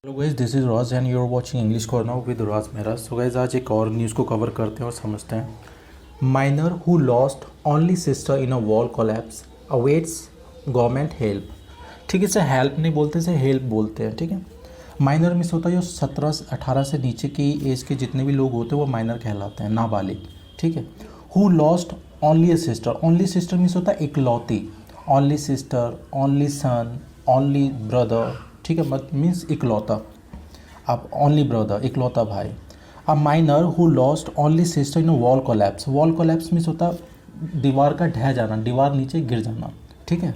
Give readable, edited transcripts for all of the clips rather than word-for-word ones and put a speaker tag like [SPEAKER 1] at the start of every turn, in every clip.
[SPEAKER 1] Hello guys, this is Raj and you are watching English corner with Raj Mehra. So guys, आज एक और news को cover करते हैं और समझते हैं। Minor who lost only sister in a wall collapse awaits government help. ठीक है, इसे हेल्प नहीं बोलते, इसे हेल्प बोलते हैं। ठीक है, माइनर मीन्स होता है जो 17-18 से नीचे की एज के जितने भी लोग होते हैं वो माइनर कहलाते हैं, नाबालिग। ठीक है, who lost only a sister. Only sister means होता है इकलौती। Only sister, only son, only brother. ठीक है, मत मीन्स इकलौता। अब ओनली ब्रदर, इकलौता भाई। अब minor who lost only sister in wall collapse. Wall collapse means होता है दीवार का ढह जाना, दीवार नीचे गिर जाना। ठीक है,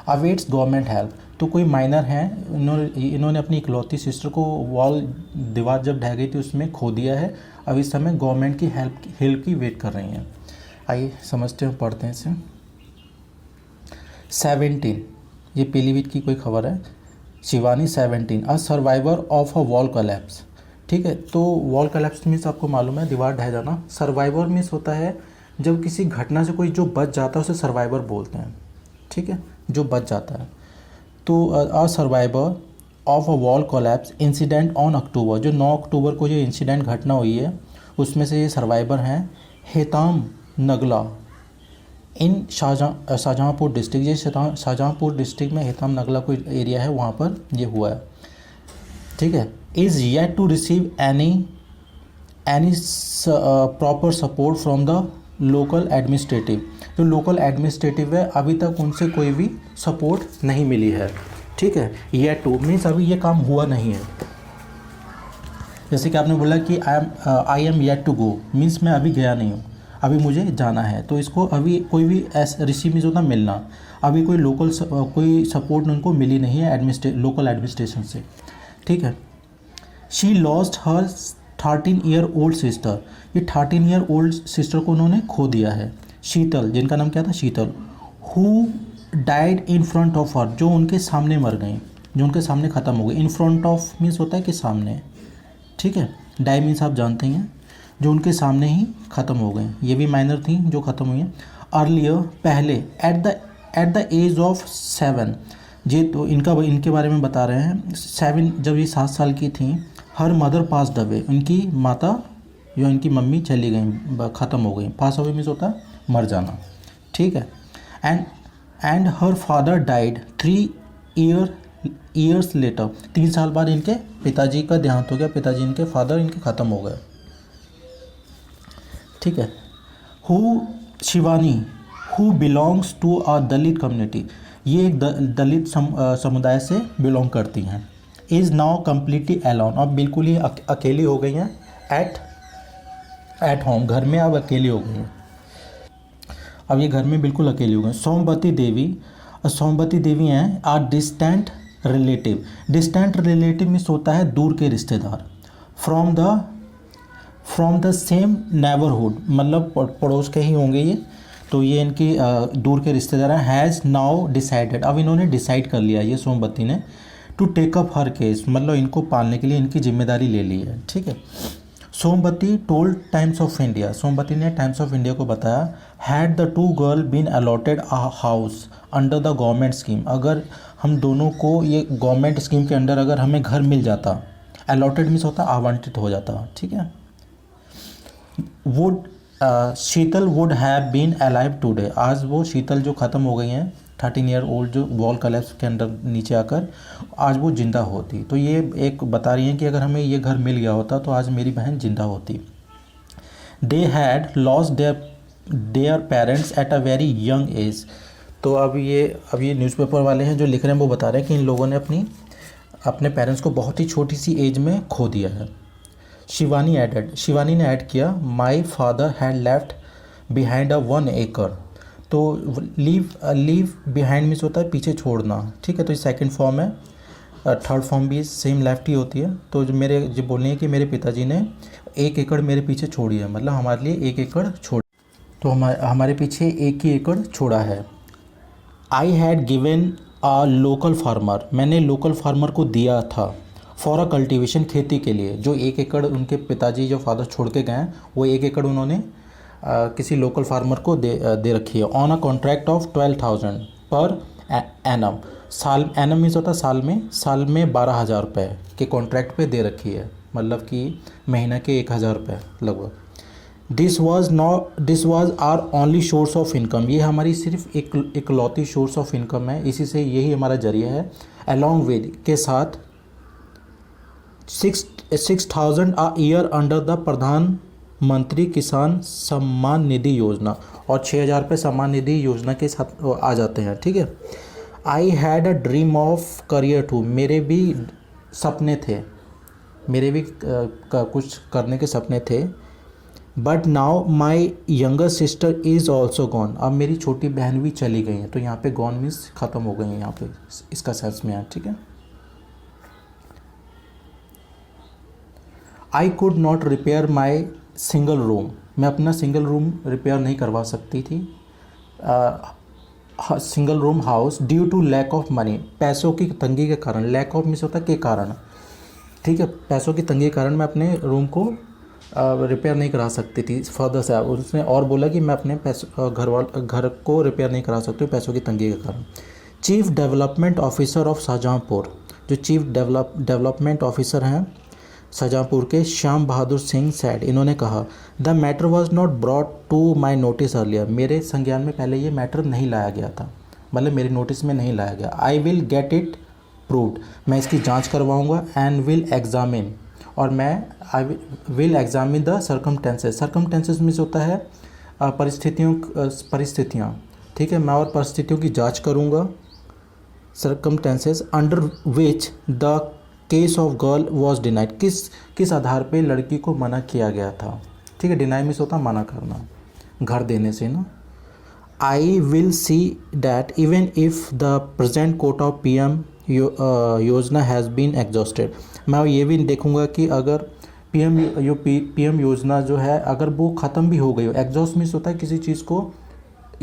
[SPEAKER 1] अवेट्स गवर्नमेंट हेल्प। तो कोई माइनर हैं, इन्होंने अपनी इकलौती सिस्टर को वॉल, दीवार जब ढह गई थी उसमें खो दिया है। अब इस समय गवर्नमेंट की हेल्प की वेट कर रही हैं। आइए समझते हैं, पढ़ते हैं इसे। 17, ये पीलीभीत की कोई खबर है। शिवानी 17 अ survivor of a wall collapse. ठीक है, तो वॉल कोलैप्स मीन्स आपको मालूम है दीवार ढह जाना। सर्वाइवर मीन्स होता है जब किसी घटना से कोई जो बच जाता है उसे सर्वाइवर बोलते हैं। ठीक है, जो बच जाता है। तो अ survivor of a wall collapse incident on October, जो 9 अक्टूबर को जो इंसिडेंट घटना हुई है उसमें से ये सर्वाइवर हैं हेताम नगला इन शाहजहाँपुर डिस्ट्रिक्ट। ये शाहजहाँपुर डिस्ट्रिक्ट में हेतम नगला कोई एरिया है, वहाँ पर ये हुआ है। ठीक है, is yet to receive any proper support from the local administrative. जो लोकल एडमिनिस्ट्रेटिव है अभी तक उनसे कोई भी सपोर्ट नहीं मिली है। ठीक है, येट टू मीन्स अभी ये काम हुआ नहीं है। जैसे कि आपने बोला कि I am yet to go means मैं अभी गया नहीं हूँ, अभी मुझे जाना है। तो इसको अभी कोई भी रिसीव मीन्स होता मिलना, अभी कोई कोई सपोर्ट उनको मिली नहीं है लोकल एडमिनिस्ट्रेशन से। ठीक है, she lost her 13 year old sister. ये 13 ईयर ओल्ड सिस्टर को उन्होंने खो दिया है। शीतल, जिनका नाम क्या था, Sheetal. Who died in front of her, जो उनके सामने मर गई, जो उनके सामने ख़त्म हो गई। इन फ्रंट ऑफ मीन्स होता है कि सामने। ठीक है, डाई मीन्स आप जानते हैं, जो उनके सामने ही ख़त्म हो गए। ये भी माइनर थी जो ख़त्म हुई हैं। अर्लियर, पहले, एट द एज ऑफ 7। ये तो इनके बारे में बता रहे हैं। 7, जब ये 7 साल की थी, हर मदर पास अवे, उनकी माता जो इनकी मम्मी चली गई, ख़त्म हो गई। पास अवे मीन्स होता है मर जाना। ठीक है, and her father died 3 years later. 3 साल बाद इनके पिताजी का देहांत हो गया, पिताजी इनके फादर इनके ख़त्म हो गए। ठीक है, Shivani who belongs to a Dalit community, ये एक दलित समुदाय से बिलोंग करती हैं। इज़ नाउ कम्प्लीटली अलोन, अब बिल्कुल ही अकेली हो गई हैं। एट होम, घर में अब अकेली हो गई हैं। अब ये घर में बिल्कुल अकेली हो गई। सोमवती देवी हैं are distant relative. Distant relative means होता है दूर के रिश्तेदार। फ्रॉम द सेम नेबरहुड, मतलब पड़ोस के ही होंगे ये। तो ये इनकी दूर के रिश्तेदार हैं। हैज़ नाउ डिसाइडेड, अब इन्होंने डिसाइड कर लिया ये सोमवती ने, to take up her case, मतलब इनको पालने के लिए इनकी जिम्मेदारी ले ली है। ठीक है, Somvati told Times of India, Somvati ने टाइम्स ऑफ इंडिया को बताया, had the 2 girl been allotted a house under the government scheme. अगर हम दोनों को ये गवर्नमेंट स्कीम के अंडर अगर हमें घर मिल जाता, अलॉटेड मीन्स होता आवंटित हो जाता। ठीक है, would Sheetal would have been alive today, आज वो शीतल जो ख़त्म हो गई हैं 13 ईयर ओल्ड, जो वॉल कोलैप्स के अंदर नीचे आकर, आज वो जिंदा होती। तो ये एक बता रही हैं कि अगर हमें ये घर मिल गया होता तो आज मेरी बहन जिंदा होती। They had lost their parents at a very young age. तो अब ये न्यूज़पेपर वाले हैं जो लिख रहे हैं, वो बता रहे हैं कि इन लोगों ने अपने पेरेंट्स को बहुत ही छोटी सी एज में खो दिया है। शिवानी ने ऐड किया, my father had left behind a 1 एकड़। तो लीव बिहाइंड मीन्स होता है पीछे छोड़ना। ठीक है, तो ये सेकंड फॉर्म है। थर्ड फॉर्म भी सेम लेफ्ट ही होती है। तो जो बोलने हैं कि मेरे पिताजी ने 1 एकड़ मेरे पीछे छोड़ी है, मतलब हमारे लिए 1 एकड़ छोड़, तो हमारे पीछे 1 ही एकड़ छोड़ा है। I had given a local farmer, मैंने लोकल फार्मर को दिया था, फॉर अ कल्टिवेशन, खेती के लिए। जो 1 एकड़ उनके पिताजी जो फादर छोड़ के गए हैं, वो 1 एकड़ उन्होंने किसी लोकल फार्मर को दे रखी है। On a contract of 12,000 per annum, साल एनम मीन्स होता है साल में 12,000 रुपये के कॉन्ट्रैक्ट पे दे रखी है, मतलब कि महीना के 1,000 रुपये लगभग। This was our only source of income, ये हमारी सिर्फ इकलौती सोर्स ऑफ इनकम है, इसी से यही हमारा जरिया है। अलॉन्ग विद के साथ 6,000 a ईयर अंडर द प्रधानमंत्री किसान सम्मान निधि योजना, और 6,000 रुपये सम्मान निधि योजना के साथ आ जाते हैं, ठीक है। I had a dream of career too, मेरे भी सपने थे, मेरे भी कुछ करने के सपने थे। But now my younger sister is also gone, अब मेरी छोटी बहन भी चली गई हैं, तो यहाँ पे गॉन मीन्स ख़त्म हो गई हैं, यहाँ पे इसका सेंस में है, ठीक है। I could not repair my single room, मैं अपना सिंगल रूम रिपेयर नहीं करवा सकती थी, single room house due to lack of money, पैसों की तंगी के कारण, लैक ऑफ मीन्स होता है के कारण, ठीक है, पैसों की तंगी के कारण मैं अपने रूम को रिपेयर नहीं करा सकती थी। फर्दर से उसने और बोला कि मैं अपने घर को रिपेयर नहीं करा सकती हूँ पैसों की तंगी के कारण। Chief development officer of Shahjahanpur, जो चीफ डेवलपमेंट ऑफिसर हैं शाहजहाँपुर के, श्याम बहादुर सिंह सैड, इन्होंने कहा the matter was not brought to my notice earlier, मेरे संज्ञान में पहले ये मैटर नहीं लाया गया था, मतलब मेरे नोटिस में नहीं लाया गया। I will get it proved, मैं इसकी जांच करवाऊंगा, एंड विल एग्जामिन, और मैं I will examine the circumstances means होता है परिस्थितियाँ, ठीक है, मैं और परिस्थितियों की जांच करूँगा। Circumstances under which the case of girl was denied, किस आधार पे लड़की को मना किया गया था, ठीक है, डिनाई मीन्स होता मना करना, घर देने से ना। I will see that even if the present Kota of PM योजना हैज़ बीन एग्जॉस्टेड, मैं ये भी देखूंगा कि अगर पीएम योजना जो है अगर वो ख़त्म भी हो गई हो, एग्जॉस्ट मीन्स होता है किसी चीज़ को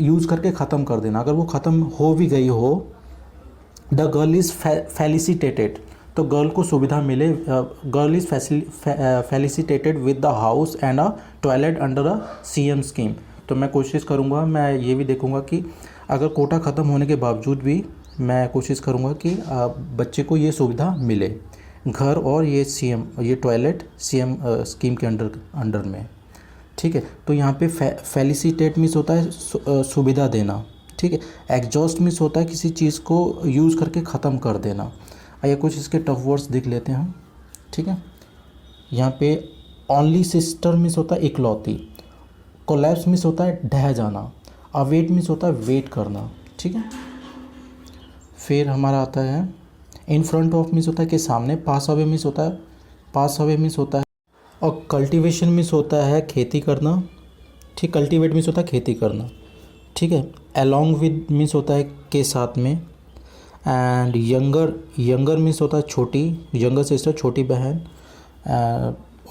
[SPEAKER 1] यूज़ करके ख़त्म कर देना, अगर वो ख़त्म हो भी गई हो, द गर्ल इज़ फेलिसिटेटेड, तो गर्ल को सुविधा मिले, girl is felicitated with the house and a toilet under a CM scheme, तो मैं कोशिश करूँगा, मैं ये भी देखूँगा कि अगर कोटा ख़त्म होने के बावजूद भी मैं कोशिश करूँगा कि बच्चे को ये सुविधा मिले, घर और ये टॉयलेट सीएम स्कीम के अंडर में, ठीक है। तो यहाँ पे फेलिसिटेट मीन्स होता है सुविधा देना, ठीक है। एग्जॉस्ट मीन्स होता है किसी चीज़ को यूज़ करके ख़त्म कर देना। आइए कुछ इसके टफ वर्ड्स देख लेते हैं हम, ठीक है। यहाँ पे ओनली सिस्टर मीन्स होता है इकलौती, कोलैप्स मीन्स होता है ढह जाना, अवेट मीन्स होता है वेट करना, ठीक है। फिर हमारा आता है इन फ्रंट ऑफ मीन्स होता है के सामने, पास अवे मीन्स होता है और कल्टीवेशन मीन्स होता है खेती करना, ठीक, कल्टीवेट मीन्स होता है खेती करना, ठीक है। अलॉन्ग विद मीन्स होता है के साथ में, एंड यंगर मीन्स होता है छोटी, यंगर सिस्टर छोटी बहन,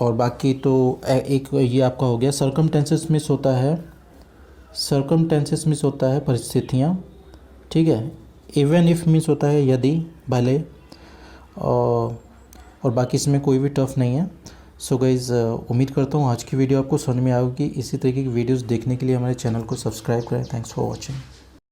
[SPEAKER 1] और बाकी तो एक ये आपका हो गया। सर्कमटेंसेस मीन्स होता है परिस्थितियाँ, ठीक है। इवन इफ़ मीन्स होता है यदि, भले, और बाकी इसमें कोई भी टफ नहीं है। सो गाइज़ उम्मीद करता हूँ आज की वीडियो आपको समझ में आएगी। इसी तरीके की वीडियोस देखने के लिए हमारे चैनल को सब्सक्राइब करें। Thanks for watching.